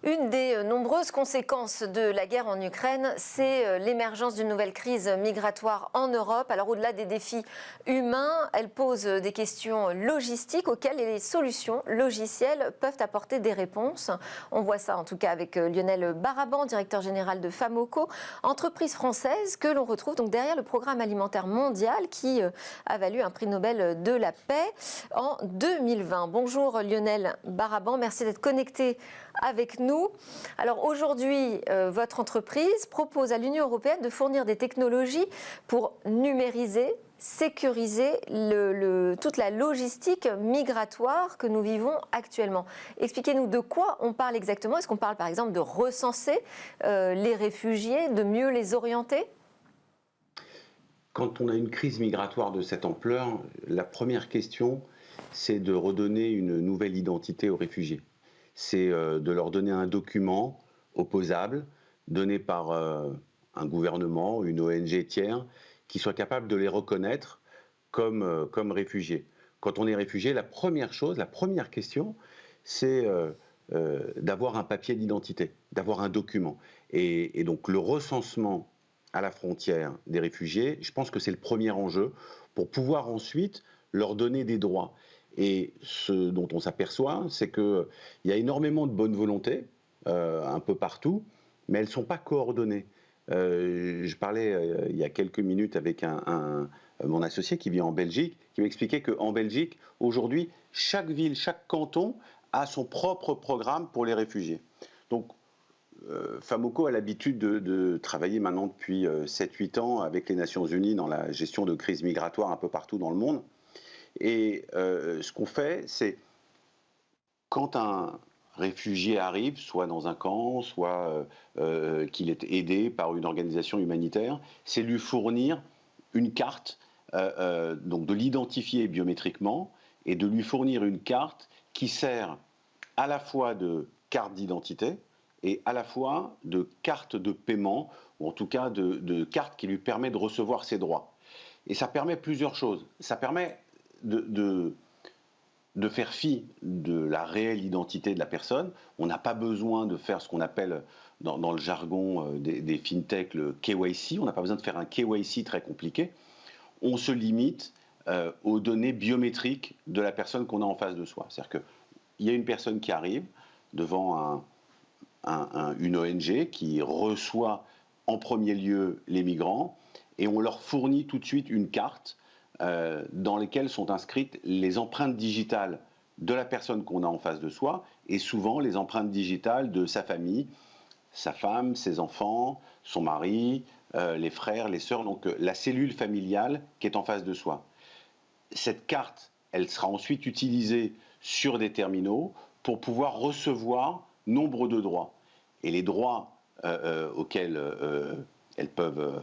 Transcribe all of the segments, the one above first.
Une des nombreuses conséquences de la guerre en Ukraine, c'est l'émergence d'une nouvelle crise migratoire en Europe. Alors au-delà des défis humains, elle pose des questions logistiques auxquelles les solutions logicielles peuvent apporter des réponses. On voit ça en tout cas avec Lionel Baraban, directeur général de Famoco, entreprise française que l'on retrouve donc derrière le Programme alimentaire mondial qui a valu un prix Nobel de la paix en 2020. Bonjour Lionel Baraban, merci d'être connecté avec nous. Alors aujourd'hui, votre entreprise propose à l'Union européenne de fournir des technologies pour numériser, sécuriser toute la logistique migratoire que nous vivons actuellement. Expliquez-nous de quoi on parle exactement. Est-ce qu'on parle par exemple de recenser les réfugiés, de mieux les orienter ? Quand on a une crise migratoire de cette ampleur, la première question, c'est de redonner une nouvelle identité aux réfugiés. C'est de leur donner un document opposable, donné par un gouvernement, une ONG tiers, qui soit capable de les reconnaître comme réfugiés. Quand on est réfugié, la première chose, la première question, c'est d'avoir un papier d'identité, d'avoir un document. Et donc le recensement à la frontière des réfugiés, je pense que c'est le premier enjeu pour pouvoir ensuite leur donner des droits. Et ce dont on s'aperçoit, c'est qu'il y a énormément de bonne volonté, un peu partout, mais elles ne sont pas coordonnées. Je parlais il y a quelques minutes avec mon associé qui vit en Belgique, qui m'expliquait qu'en Belgique, aujourd'hui, chaque ville, chaque canton a son propre programme pour les réfugiés. Donc, Famoco a l'habitude de travailler maintenant depuis 7-8 ans avec les Nations Unies dans la gestion de crises migratoires un peu partout dans le monde. Et ce qu'on fait, c'est quand un réfugié arrive, soit dans un camp, soit qu'il est aidé par une organisation humanitaire, c'est lui fournir une carte, donc de l'identifier biométriquement et de lui fournir une carte qui sert à la fois de carte d'identité et à la fois de carte de paiement, ou en tout cas de carte qui lui permet de recevoir ses droits. Et ça permet plusieurs choses. Ça permet de faire fi de la réelle identité de la personne. On n'a pas besoin de faire ce qu'on appelle dans le jargon des fintech le KYC. On n'a pas besoin de faire un KYC très compliqué. On se limite aux données biométriques de la personne qu'on a en face de soi. C'est-à-dire qu'il y a une personne qui arrive devant une ONG qui reçoit en premier lieu les migrants et on leur fournit tout de suite une carte dans lesquelles sont inscrites les empreintes digitales de la personne qu'on a en face de soi et souvent les empreintes digitales de sa famille, sa femme, ses enfants, son mari, les frères, les sœurs, donc la cellule familiale qui est en face de soi. Cette carte, elle sera ensuite utilisée sur des terminaux pour pouvoir recevoir nombre de droits. Et les droits auxquels elles peuvent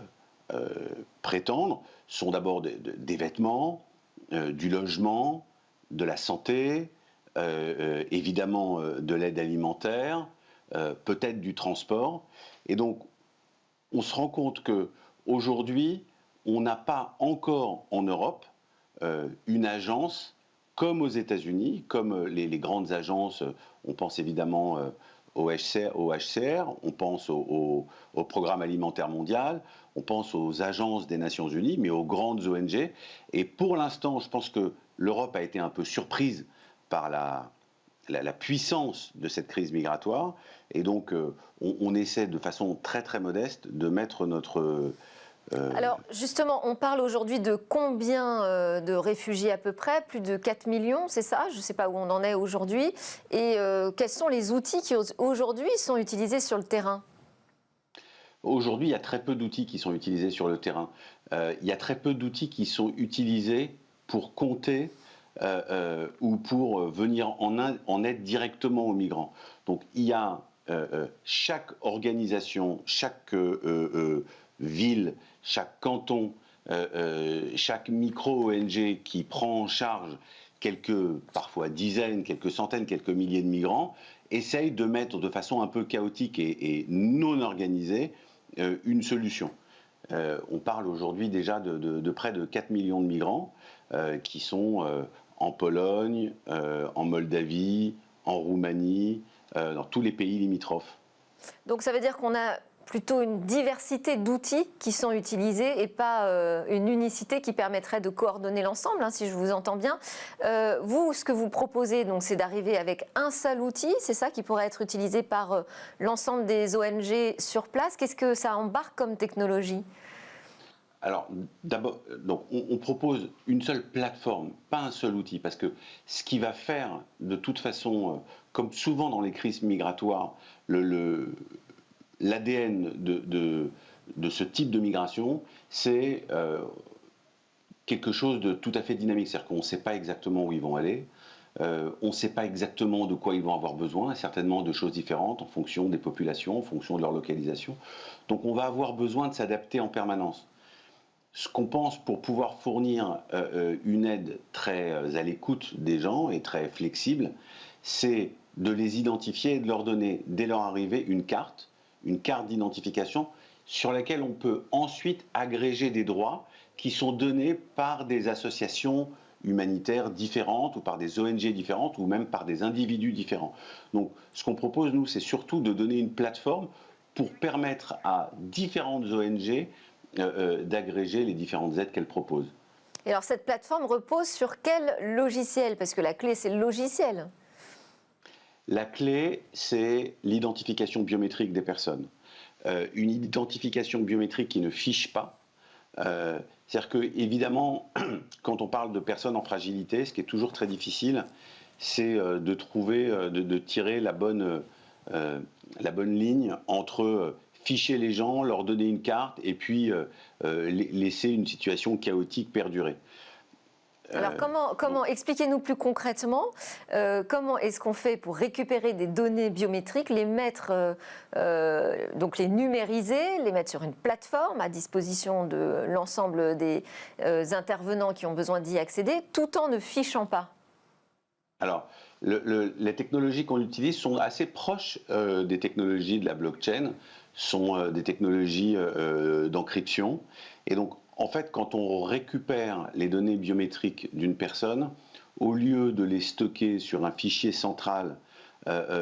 prétendre sont d'abord des vêtements, du logement, de la santé, évidemment de l'aide alimentaire, peut-être du transport. Et donc, on se rend compte qu'aujourd'hui, on n'a pas encore en Europe une agence comme aux États-Unis, comme les grandes agences, on pense évidemment au HCR, on pense au Programme alimentaire mondial, on pense aux agences des Nations Unies, mais aux grandes ONG. Et pour l'instant, je pense que l'Europe a été un peu surprise par la puissance de cette crise migratoire. Et donc, on essaie de façon très très modeste de mettre notre... Alors justement, on parle aujourd'hui de combien de réfugiés à peu près? Plus de 4 millions, c'est ça? Je ne sais pas où on en est aujourd'hui. Et quels sont les outils qui aujourd'hui sont utilisés sur le terrain? Aujourd'hui, il y a très peu d'outils qui sont utilisés sur le terrain. Il y a très peu d'outils qui sont utilisés pour compter ou pour venir en aide directement aux migrants. Donc il y a chaque organisation, chaque ville, chaque canton, chaque micro-ONG qui prend en charge quelques, parfois dizaines, quelques centaines, quelques milliers de migrants, essaye de mettre de façon un peu chaotique et non organisée une solution. On parle aujourd'hui déjà de près de 4 millions de migrants qui sont en Pologne, en Moldavie, en Roumanie, dans tous les pays limitrophes. Donc ça veut dire qu'on a plutôt une diversité d'outils qui sont utilisés et pas une unicité qui permettrait de coordonner l'ensemble, hein, si je vous entends bien. Vous, ce que vous proposez, donc, c'est d'arriver avec un seul outil, c'est ça qui pourrait être utilisé par l'ensemble des ONG sur place. Qu'est-ce que ça embarque comme technologie ? Alors, d'abord, donc, on propose une seule plateforme, pas un seul outil, parce que ce qui va faire, de toute façon, comme souvent dans les crises migratoires, l'ADN de ce type de migration, c'est quelque chose de tout à fait dynamique. C'est-à-dire qu'on ne sait pas exactement où ils vont aller, on ne sait pas exactement de quoi ils vont avoir besoin, certainement de choses différentes en fonction des populations, en fonction de leur localisation. Donc on va avoir besoin de s'adapter en permanence. Ce qu'on pense pour pouvoir fournir une aide très à l'écoute des gens et très flexible, c'est de les identifier et de leur donner, dès leur arrivée, une carte d'identification sur laquelle on peut ensuite agréger des droits qui sont donnés par des associations humanitaires différentes ou par des ONG différentes ou même par des individus différents. Donc ce qu'on propose, nous, c'est surtout de donner une plateforme pour permettre à différentes ONG d'agréger les différentes aides qu'elle propose. Et alors cette plateforme repose sur quel logiciel ? Parce que la clé, c'est le logiciel. La clé, c'est l'identification biométrique des personnes. Une identification biométrique qui ne fiche pas. C'est-à-dire que, évidemment, quand on parle de personnes en fragilité, ce qui est toujours très difficile, c'est de trouver, de tirer la bonne ligne entre ficher les gens, leur donner une carte et puis laisser une situation chaotique perdurer. Alors comment expliquez-nous plus concrètement comment est-ce qu'on fait pour récupérer des données biométriques, les mettre, donc les numériser, les mettre sur une plateforme à disposition de l'ensemble des intervenants qui ont besoin d'y accéder, tout en ne fichant pas ? Alors, les technologies qu'on utilise sont assez proches des technologies de la blockchain, sont des technologies d'encryption. Et donc, en fait, quand on récupère les données biométriques d'une personne, au lieu de les stocker sur un fichier central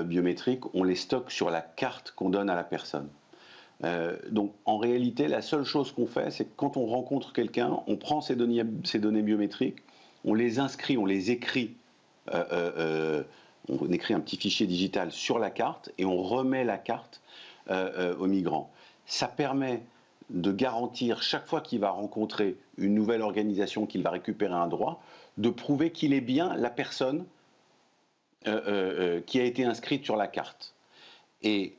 biométrique, on les stocke sur la carte qu'on donne à la personne. Donc, en réalité, la seule chose qu'on fait, c'est que quand on rencontre quelqu'un, on prend ces données biométriques, on les inscrit, on les écrit. On écrit un petit fichier digital sur la carte et on remet la carte aux migrants. Ça permet de garantir, chaque fois qu'il va rencontrer une nouvelle organisation, qu'il va récupérer un droit, de prouver qu'il est bien la personne qui a été inscrite sur la carte. Et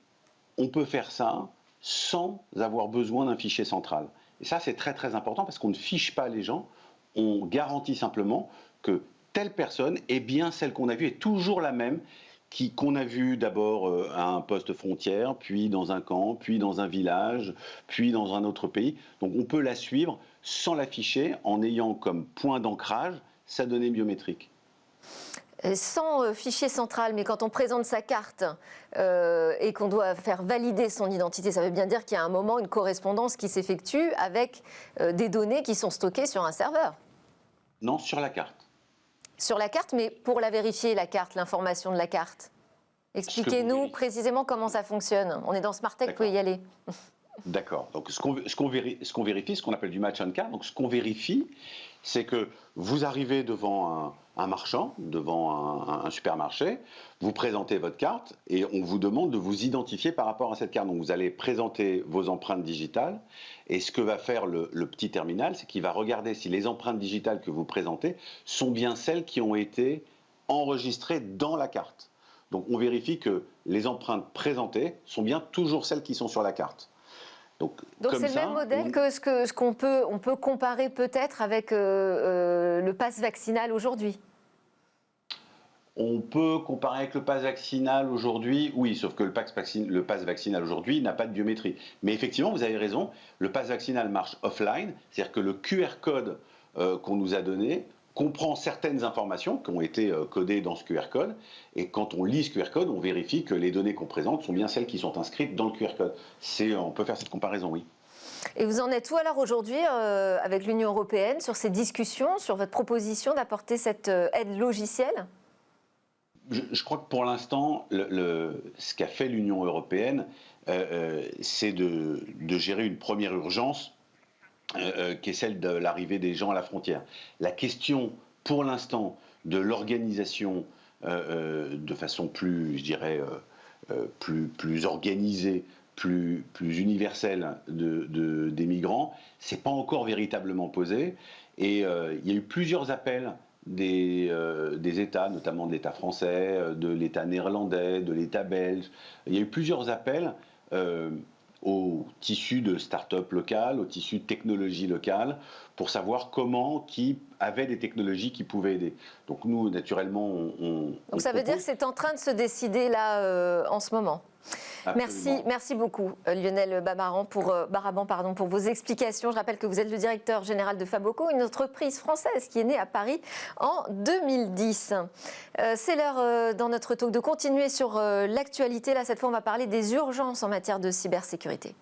on peut faire ça sans avoir besoin d'un fichier central. Et ça, c'est très très important parce qu'on ne fiche pas les gens, on garantit simplement que telle personne est bien celle qu'on a vue, est toujours la même, qu'on a vue d'abord à un poste frontière, puis dans un camp, puis dans un village, puis dans un autre pays. Donc on peut la suivre sans l'afficher, en ayant comme point d'ancrage sa donnée biométrique. Sans fichier central, mais quand on présente sa carte et qu'on doit faire valider son identité, ça veut bien dire qu'il y a un moment, une correspondance qui s'effectue avec des données qui sont stockées sur un serveur. Non, sur la carte. Sur la carte, mais pour la vérifier, la carte, l'information de la carte. Expliquez-nous précisément comment ça fonctionne. On est dans Smartech, vous pouvez y aller. D'accord. Donc ce qu'on vérifie, ce qu'on appelle du match on card. Donc ce qu'on vérifie, c'est que vous arrivez devant un marchand, devant un supermarché, vous présentez votre carte et on vous demande de vous identifier par rapport à cette carte. Donc vous allez présenter vos empreintes digitales et ce que va faire le petit terminal, c'est qu'il va regarder si les empreintes digitales que vous présentez sont bien celles qui ont été enregistrées dans la carte. Donc on vérifie que les empreintes présentées sont bien toujours celles qui sont sur la carte. Donc c'est le même modèle que ce qu'on peut comparer peut-être avec le pass vaccinal aujourd'hui. On peut comparer avec le pass vaccinal aujourd'hui, oui, sauf que le pass vaccinal aujourd'hui n'a pas de biométrie. Mais effectivement, vous avez raison, le pass vaccinal marche offline, c'est-à-dire que le QR code qu'on nous a donné comprend certaines informations qui ont été codées dans ce QR code, et quand on lit ce QR code, on vérifie que les données qu'on présente sont bien celles qui sont inscrites dans le QR code. On peut faire cette comparaison, oui. Et vous en êtes où alors aujourd'hui avec l'Union européenne sur ces discussions, sur votre proposition d'apporter cette aide logicielle ? je crois que pour l'instant, ce qu'a fait l'Union européenne, c'est de gérer une première urgence qui est celle de l'arrivée des gens à la frontière. La question, pour l'instant, de l'organisation de façon plus, je dirais, plus organisée, plus universelle des migrants, c'est pas encore véritablement posé. Et il y a eu plusieurs appels des États, notamment de l'État français, de l'État néerlandais, de l'État belge. Il y a eu plusieurs appels au tissu de start-up locales, au tissu de technologie locale, pour savoir qui avait des technologies qui pouvaient aider. Donc nous, naturellement, Donc ça veut dire que c'est en train de se décider là en ce moment. Absolument. Merci beaucoup Lionel Baraban pour vos explications. Je rappelle que vous êtes le directeur général de Faboco, une entreprise française qui est née à Paris en 2010. C'est l'heure dans notre talk de continuer sur l'actualité. Là, cette fois, on va parler des urgences en matière de cybersécurité.